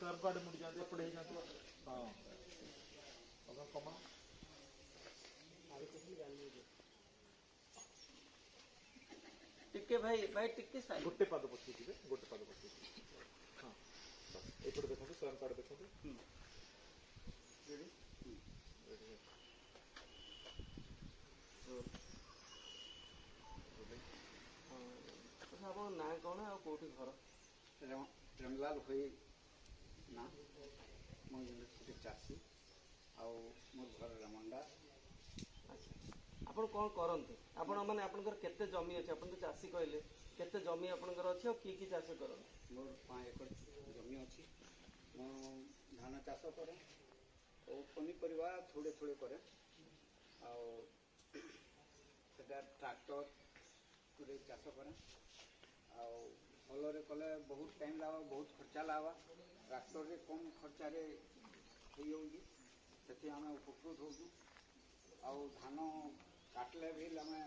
Sir को आड़े मुड़ जाते पढ़े जाते हाँ अगर कमा टिके भाई भाई टिके साइड गोटे पाद पछी थे गोटे पाद पछी हाँ बस एपटे देखो सर को आड़े देखो रेडी ଆପଣ ନାଁ କ'ଣ ଆଉ କୋଉଠି ଘର? ପ୍ରେମଲାଲ ହୋଇ ନା ମୁଁ ଗୋଟେ ଚାଷୀ ଆଉ ମୋର ଘର ରାମଣ୍ଡା। ଆଚ୍ଛା ଆପଣ କ'ଣ କରନ୍ତି? ଆପଣ ମାନେ ଆପଣଙ୍କର କେତେ ଜମି ଅଛି? ଆପଣ ତ ଚାଷୀ କହିଲେ, କେତେ ଜମି ଆପଣଙ୍କର ଅଛି ଆଉ କି ଚାଷ କରନ୍ତି? ମୋର 5 ଏକର ଜମି ଅଛି। ମୁଁ ଧାନ ଚାଷ କରେ ଓ ପନିପରିବା ଥୋଡ଼େ ଥୋଡ଼େ କରେ ଆଉ ସେଟା ଟ୍ରାକ୍ଟରରେ ଚାଷ କରେ ଆଉ ଭଲରେ କଲେ ବହୁତ ଟାଇମ୍ ଲାଗ ବହୁତ ଖର୍ଚ୍ଚା ଲାଗ୍ବା ଟ୍ରାକ୍ଟରରେ କମ୍ ଖର୍ଚ୍ଚରେ ହେଇଯାଉଛି ସେଥି ଆମେ ଉପକୃତ ହେଉଛୁ ଆଉ ଧାନ କାଟିଲେ ବି ଆମେ